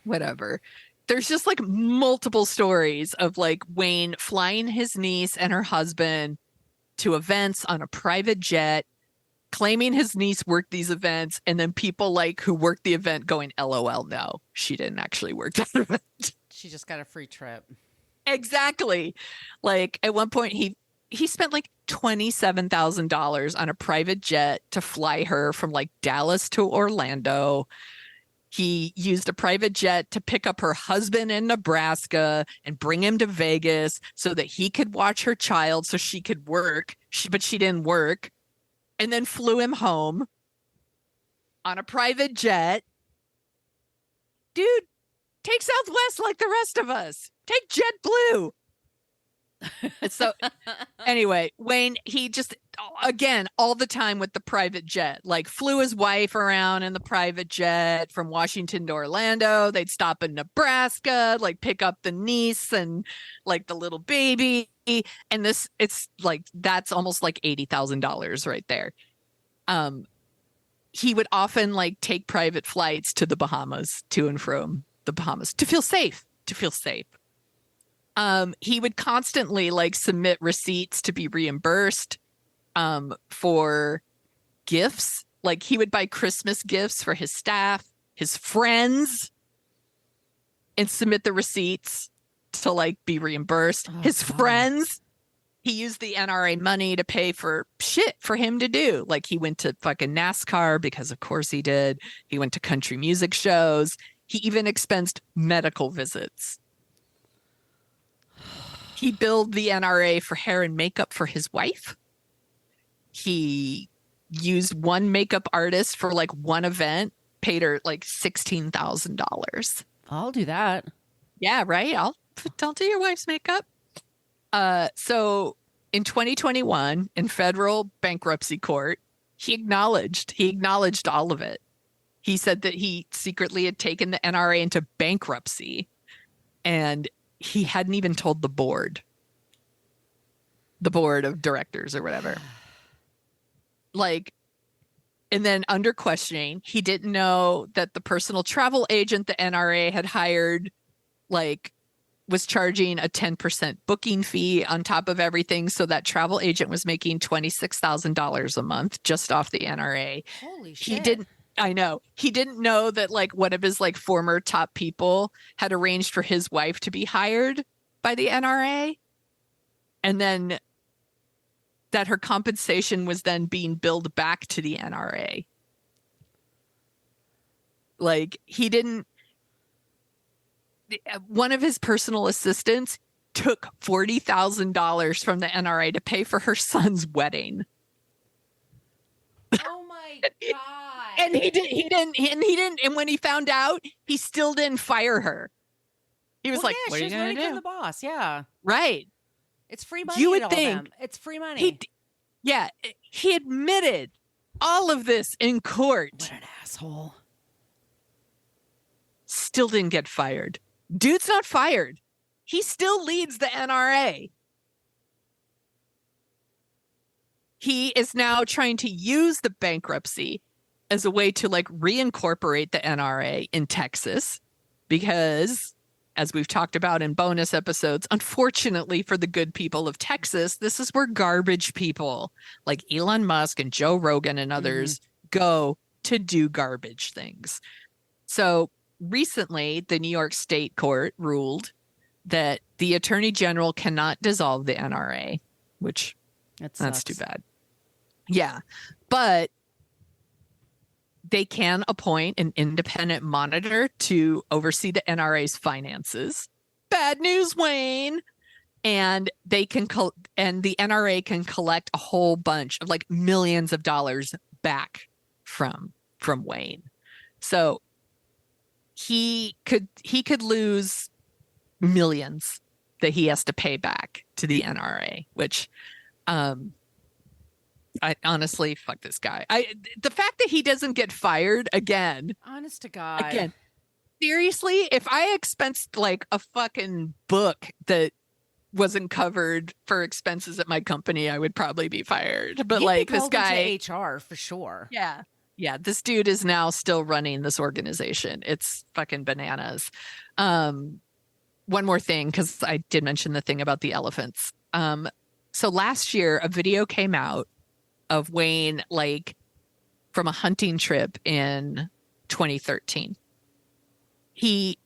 whatever. There's just like multiple stories of like Wayne flying his niece and her husband to events on a private jet, claiming his niece worked these events, and then people like who worked the event going, LOL, no, she didn't actually work that event. She just got a free trip. Exactly. Like at one point he spent like $27,000 on a private jet to fly her from like Dallas to Orlando. He used a private jet to pick up her husband in Nebraska and bring him to Vegas so that he could watch her child so she could work. But she didn't work. And then flew him home on a private jet. Dude, take Southwest like the rest of us. Take JetBlue. So anyway, Wayne, he just, again, all the time with the private jet, like flew his wife around in the private jet from Washington to Orlando. They'd stop in Nebraska, like pick up the niece and like the little baby. And it's like, that's almost like $80,000 right there. He would often like take private flights to the Bahamas, to and from the Bahamas, to feel safe. He would constantly like submit receipts to be reimbursed for gifts. Like he would buy Christmas gifts for his staff, his friends, and submit the receipts to like be reimbursed. His friends, he used the NRA money to pay for shit for him to do. Like he went to fucking NASCAR because of course he did. He went to country music shows. He even expensed medical visits. He billed the NRA for hair and makeup for his wife. He used one makeup artist for like one event, paid her like $16,000. I'll do that. Yeah, right. I'll do your wife's makeup. So in 2021, in federal bankruptcy court, he acknowledged all of it. He said that he secretly had taken the NRA into bankruptcy, and he hadn't even told the board of directors or whatever. Like, and then under questioning, he didn't know that the personal travel agent the NRA had hired, like, was charging a 10% booking fee on top of everything. So that travel agent was making $26,000 a month just off the NRA. Holy shit. I know. He didn't know that like one of his like former top people had arranged for his wife to be hired by the NRA. And then that her compensation was then being billed back to the NRA. Like he didn't. one of his personal assistants took $40,000 from the NRA to pay for her son's wedding. Oh my God. And he didn't. And when he found out, he still didn't fire her. He was like, yeah, "What are you she's going running to from do?" the boss. Yeah. Right. It's free money. You would to all think them. It's free money. He admitted all of this in court. What an asshole. Still didn't get fired. Dude's not fired. He still leads the NRA. He is now trying to use the bankruptcy as a way to like reincorporate the NRA in Texas because, as we've talked about in bonus episodes, unfortunately for the good people of Texas, this is where garbage people like Elon Musk and Joe Rogan and others go to do garbage things. So recently, the New York State Court ruled that the Attorney General cannot dissolve the NRA, which that's too bad. Yeah, but they can appoint an independent monitor to oversee the NRA's finances. Bad news, Wayne. And they can and the NRA can collect a whole bunch of like millions of dollars back from Wayne. So he could lose millions that he has to pay back to the NRA, which I honestly, fuck this guy. The fact that he doesn't get fired again. Honest to God. Again, seriously, if I expensed like a fucking book that wasn't covered for expenses at my company, I would probably be fired. But He'd like be this called guy, into HR for sure. yeah. Yeah, this dude is now still running this organization. It's fucking bananas. One more thing, because I did mention the thing about the elephants. So last year, a video came out of Wayne, like, from a hunting trip in 2013. He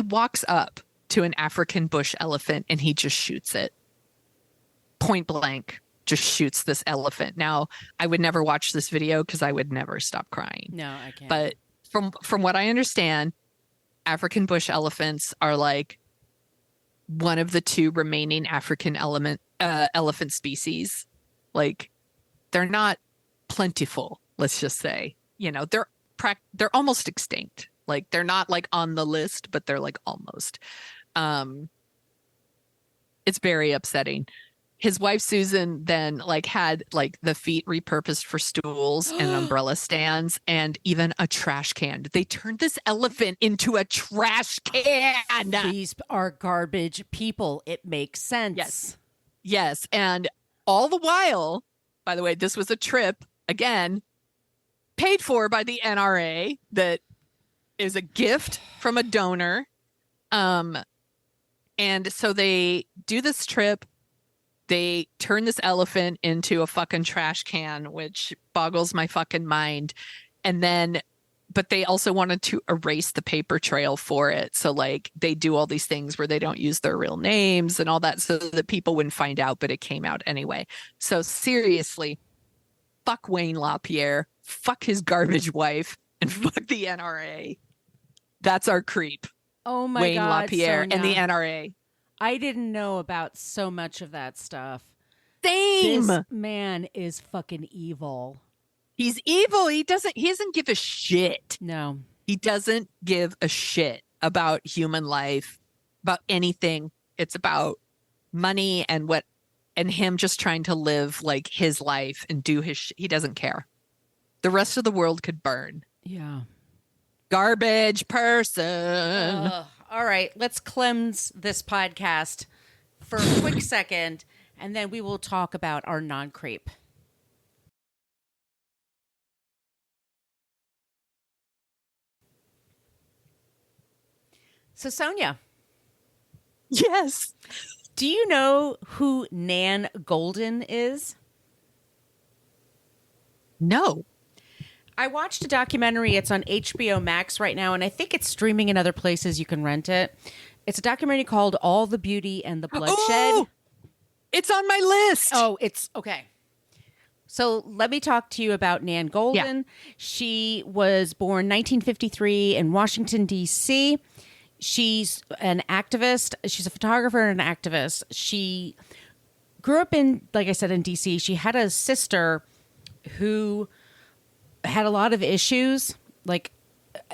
walks up to an African bush elephant and he just shoots it. Point blank. Just shoots this elephant. Now, I would never watch this video because I would never stop crying. No, I can't. But from what I understand, African bush elephants are like one of the two remaining African elephant species. Like, they're not plentiful, let's just say. You know, they're almost extinct. Like, they're not like on the list, but they're like almost. It's very upsetting. His wife Susan then like had like the feet repurposed for stools and umbrella stands and even a trash can. They turned this elephant into a trash can. These are garbage people. It makes sense. Yes. And all the while, by the way, this was a trip, again, paid for by the NRA that is a gift from a donor. And so they do this trip. They turn this elephant into a fucking trash can, which boggles my fucking mind. And then, but they also wanted to erase the paper trail for it. So like they do all these things where they don't use their real names and all that so that people wouldn't find out, but it came out anyway. So seriously, fuck Wayne LaPierre, fuck his garbage wife, and fuck the NRA. That's our creep. Oh my Wayne God, LaPierre Sonia. and the NRA. I didn't know about so much of that stuff. Same. This man is fucking evil. He's evil. He doesn't give a shit. No. He doesn't give a shit about human life, about anything. It's about money and him just trying to live like his life and do his he doesn't care. The rest of the world could burn. Yeah. Garbage person. All right, let's cleanse this podcast for a quick second, and then we will talk about our non-creep. So, Sonia. Yes. Do you know who Nan Goldin is? No. I watched a documentary. It's on HBO Max right now, and I think it's streaming in other places. You can rent it. It's a documentary called All the Beauty and the Bloodshed. Oh, it's on my list. Oh, it's okay. So let me talk to you about Nan Goldin. Yeah. She was born 1953 in Washington, D.C. She's an activist. She's a photographer and an activist. She grew up in, like I said, in DC. She had a sister who had a lot of issues. Like,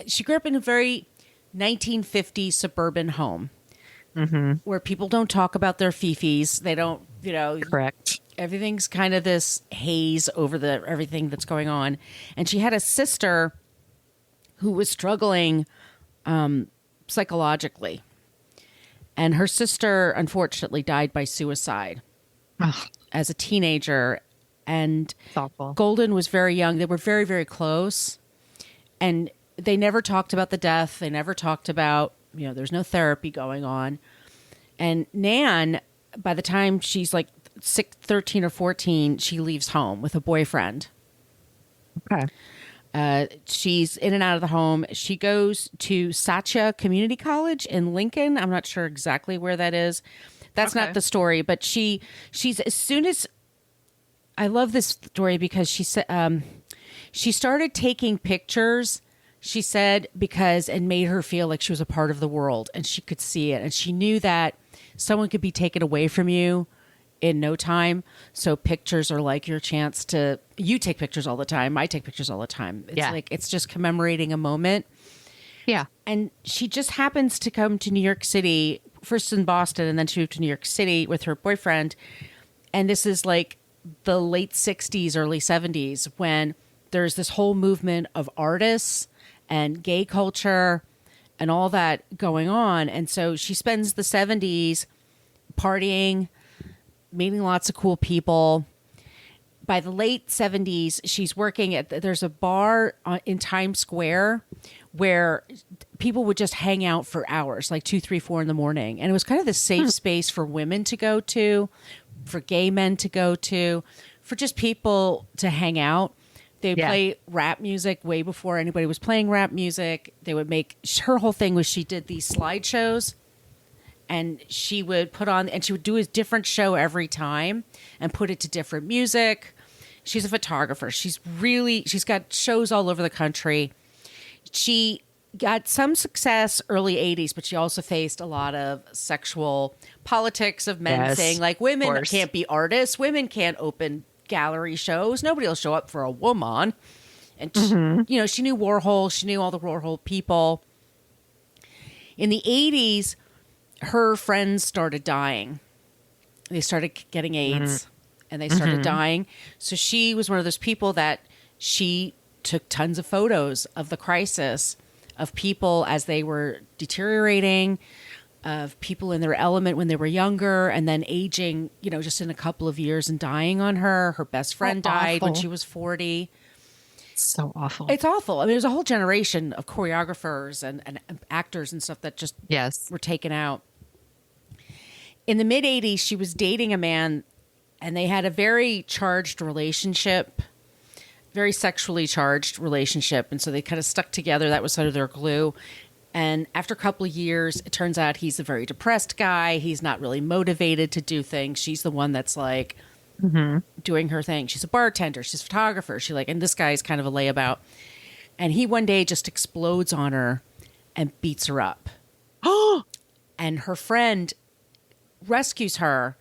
she grew up in a very 1950s suburban home where people don't talk about their fifis. They don't, Correct. everything's kind of this haze over everything that's going on. And she had a sister who was struggling psychologically. And her sister, unfortunately, died by suicide as a teenager. And It's awful. Goldin was very young. They were very, very close. And they never talked about the death. They never talked about, there's no therapy going on. And Nan, by the time she's like 13 or 14, she leaves home with a boyfriend. Okay. She's in and out of the home. She goes to Satya Community College in Lincoln. I'm not sure exactly where that is. That's not the story, but she's as soon as I love this story because she said she started taking pictures. She said because it made her feel like she was a part of the world and she could see it, and she knew that someone could be taken away from you in no time. So pictures are like your chance to, you take pictures all the time. I take pictures all the time. It's like, it's just commemorating a moment. Yeah. And she just happens to come to New York City, first in Boston, and then she moved to New York City with her boyfriend. And this is like the late 60s, early 70s, when there's this whole movement of artists and gay culture and all that going on. And so she spends the 70s partying, meeting lots of cool people. By the late 70s, she's working at, there's a bar in Times Square where people would just hang out for hours, like 2, 3, 4 in the morning. And it was kind of the safe space for women to go to, for gay men to go to, for just people to hang out. They would play rap music way before anybody was playing rap music. They would make, her whole thing was she did these slideshows, and she would put on, and she would do a different show every time and put it to different music. She's a photographer. She's got shows all over the country. She got some success early 80s, but she also faced a lot of sexual politics of men saying like women can't be artists. Women can't open gallery shows. Nobody will show up for a woman. And she knew Warhol. She knew all the Warhol people. In the 80s, her friends started dying. They started getting AIDS and they started dying. So she was one of those people that she took tons of photos of the crisis, of people as they were deteriorating, of people in their element when they were younger and then aging, just in a couple of years and dying on her. Her best friend died when she was 40. So awful. It's awful. I mean, there's a whole generation of choreographers and actors and stuff that just were taken out. In the mid 80s, she was dating a man and they had a very charged relationship, very sexually charged relationship. And so they kind of stuck together. That was sort of their glue. And after a couple of years, it turns out he's a very depressed guy. He's not really motivated to do things. She's the one that's like doing her thing. She's a bartender. She's a photographer. And this guy's kind of a layabout. And he one day just explodes on her and beats her up. And her friend rescues her.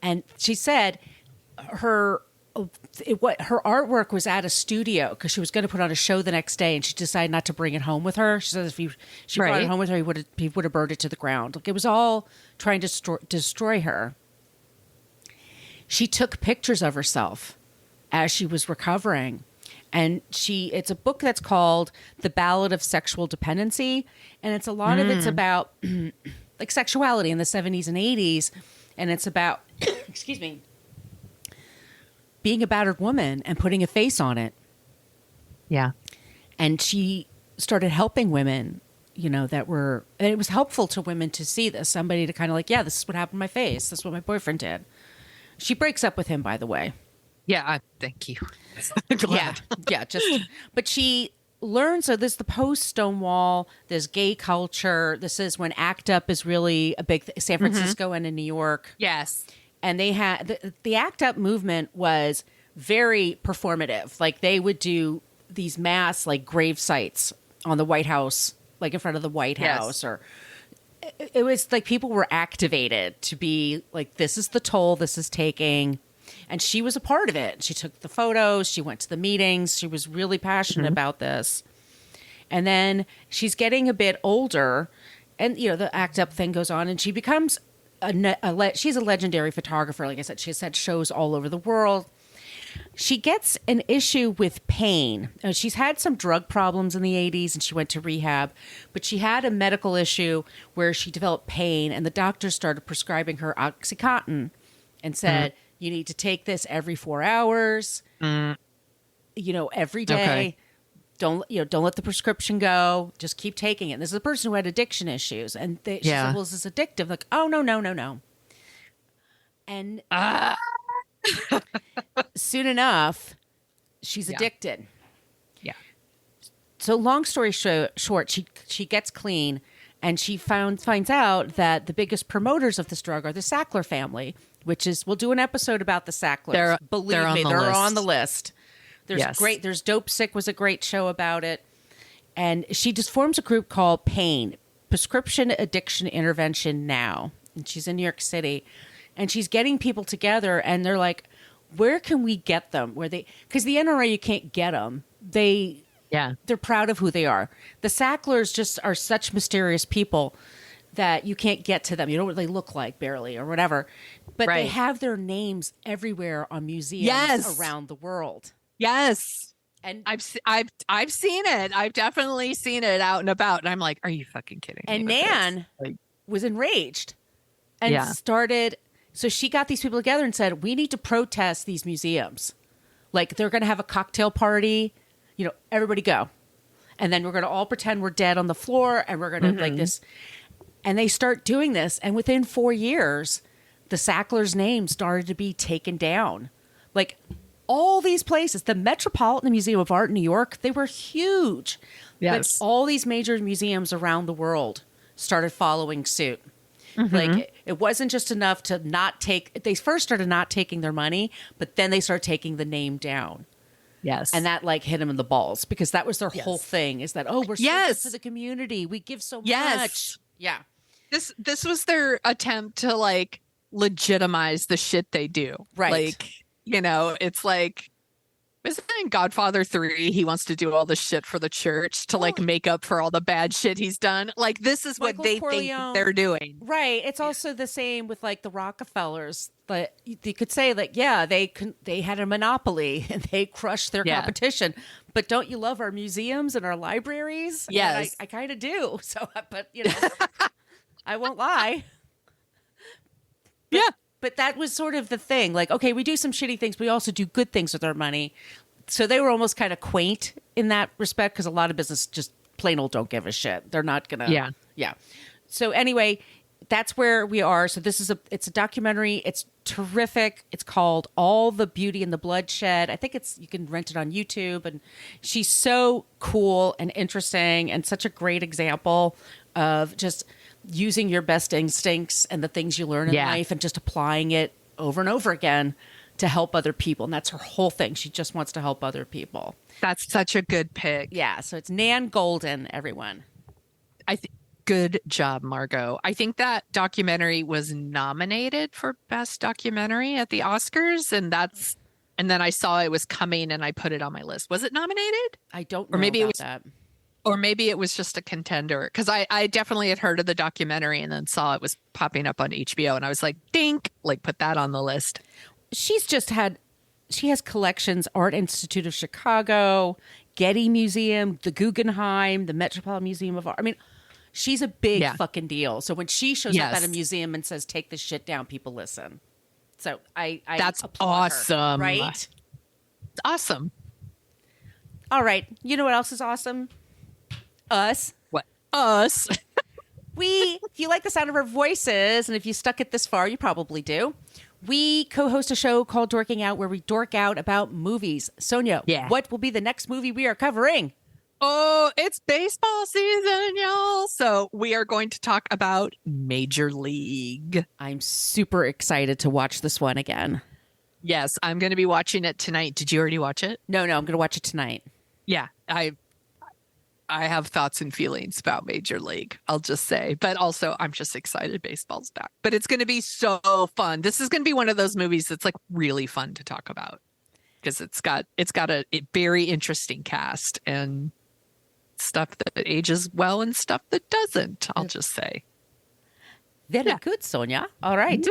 And she said her artwork was at a studio because she was going to put on a show the next day, and she decided not to bring it home with her. She says if she brought it home with her, he would have burned it to the ground. Like, it was all trying to destroy her. She took pictures of herself as she was recovering, and it's a book that's called The Ballad of Sexual Dependency, and it's a lot of it's about like sexuality in the 70s and 80s, and it's about excuse me, being a battered woman and putting a face on it. Yeah. And she started helping women, and it was helpful to women to see this, somebody to kind of like, this is what happened to my face. This is what my boyfriend did. She breaks up with him, by the way. Yeah. Thank you. But she learns, so there's the post Stonewall, there's gay culture. This is when ACT UP is really a big San Francisco and in New York. Yes. And they had the ACT UP movement was very performative. Like, they would do these mass grave sites on the White House, like in front of the White House, or it was like people were activated to be like, this is the toll this is taking. And she was a part of it. She took the photos. She went to the meetings. She was really passionate about this. And then she's getting a bit older, and the ACT UP thing goes on, and she becomes she's a legendary photographer. Like I said, she's had shows all over the world. She gets an issue with pain. She's had some drug problems in the 80s, and she went to rehab, but she had a medical issue where she developed pain, and the doctor started prescribing her OxyContin and said, you need to take this every 4 hours, every day. Okay. Don't let the prescription go. Just keep taking it. And this is a person who had addiction issues, and she said, "Well, this is addictive." Like, oh no. And soon enough, she's addicted. Yeah. So, long story short, she gets clean, and she finds out that the biggest promoters of this drug are the Sackler family, which is, we'll do an episode about the Sacklers. Believe me, they're on the list. There's Dope Sick was a great show about it. And she just forms a group called PAIN, Prescription Addiction Intervention Now. And she's in New York City. And she's getting people together, and they're like, where can we get them? Because the NRA, you can't get them. They're proud of who they are. The Sacklers just are such mysterious people that you can't get to them. You know what they look like, barely, or whatever. But they have their names everywhere on museums around the world. Yes. And I've seen it. I've definitely seen it out and about. And I'm like, are you fucking kidding me? And Nan was enraged and started. So she got these people together and said, we need to protest these museums. Like, they're going to have a cocktail party, everybody go. And then we're going to all pretend we're dead on the floor, and we're going to like this. And they start doing this. And within 4 years, the Sacklers' name started to be taken down. Like, all these places, the Metropolitan Museum of Art in New York, they were huge. Yes. But all these major museums around the world started following suit. Like, it wasn't just enough to not take, they first started not taking their money, but then they started taking the name down. Yes. And that hit them in the balls, because that was their whole thing, is that, we're so good for the community. We give so much. Yeah. This was their attempt to legitimize the shit they do. Right. It's like, isn't it in Godfather 3? He wants to do all the shit for the church to make up for all the bad shit he's done. Like, this is what they think they're doing. Right. It's also the same with the Rockefellers. But you could say they had a monopoly and they crushed their competition. But don't you love our museums and our libraries? Yes. I kind of do. So, but I won't lie. But that was sort of the thing. Like, okay, we do some shitty things, but we also do good things with our money. So they were almost kind of quaint in that respect, because a lot of business just plain old don't give a shit. They're not going to. Yeah. So anyway, that's where we are. So it's a documentary. It's terrific. It's called All the Beauty and the Bloodshed. I think you can rent it on YouTube. And she's so cool and interesting, and such a great example of just using your best instincts and the things you learn in life and just applying it over and over again to help other people. And that's her whole thing. She just wants to help other people. That's such a good pick. Yeah. So it's Nan Goldin, everyone. Good job, Margot. I think that documentary was nominated for Best Documentary at the Oscars, and then I saw it was coming and I put it on my list. Was it nominated? I don't know about that. Or maybe it was just a contender, because I definitely had heard of the documentary and then saw it was popping up on HBO, and I was like, dink, put that on the list. She has collections, Art Institute of Chicago, Getty Museum, the Guggenheim, the Metropolitan Museum of Art. I mean, she's a big fucking deal. So when she shows up at a museum and says, take this shit down, people listen. So that's awesome. Her, right? It's awesome. All right. You know what else is awesome? Us. What? Us. If you like the sound of our voices, and if you stuck it this far, you probably do. We co-host a show called Dorking Out, where we dork out about movies. Sonia, what will be the next movie we are covering? Oh, it's baseball season, y'all. So we are going to talk about Major League. I'm super excited to watch this one again. Yes, I'm going to be watching it tonight. Did you already watch it? No, I'm going to watch it tonight. Yeah, I have thoughts and feelings about Major League, I'll just say. But also, I'm just excited baseball's back. But it's going to be so fun. This is going to be one of those movies that's like really fun to talk about because it's got a very interesting cast and stuff that ages well and stuff that doesn't, I'll just say. Very good, Sonia. All right.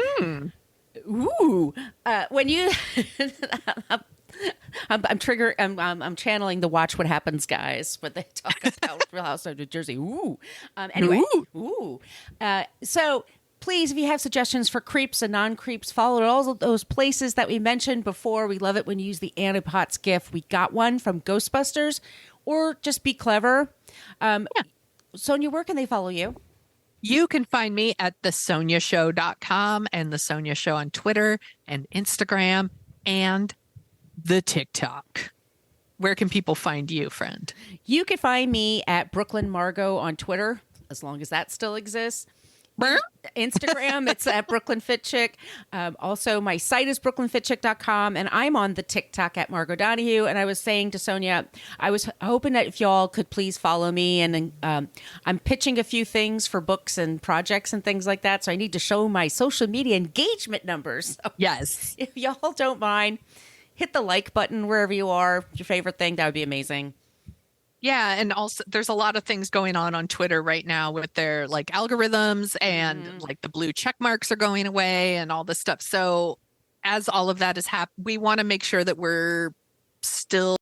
Ooh. When you I'm channeling the Watch What Happens guys when they talk about Real Housewives of New Jersey. Ooh. Anyway. Ooh. So please, if you have suggestions for creeps and non-creeps, follow all of those places that we mentioned before. We love it when you use the Annie Potts GIF. We got one from Ghostbusters, or just be clever. Sonia, where can they follow you? You can find me at thesoniashow.com and The Sonia Show on Twitter and Instagram and the TikTok. Where can people find you, friend? You can find me at Brooklyn Margot on Twitter, as long as that still exists. Instagram, it's at Brooklyn Fit Chick. Also, my site is brooklynfitchick.com, and I'm on the TikTok at Margot Donahue. And I was saying to Sonia, I was hoping that if y'all could please follow me. And I'm pitching a few things for books and projects and things like that. So I need to show my social media engagement numbers. So yes. If y'all don't mind, hit the like button wherever you are. Your favorite thing, that would be amazing. Yeah, and also there's a lot of things going on Twitter right now with their like algorithms and like the blue check marks are going away and all this stuff. So as all of that is happening, we want to make sure that we're still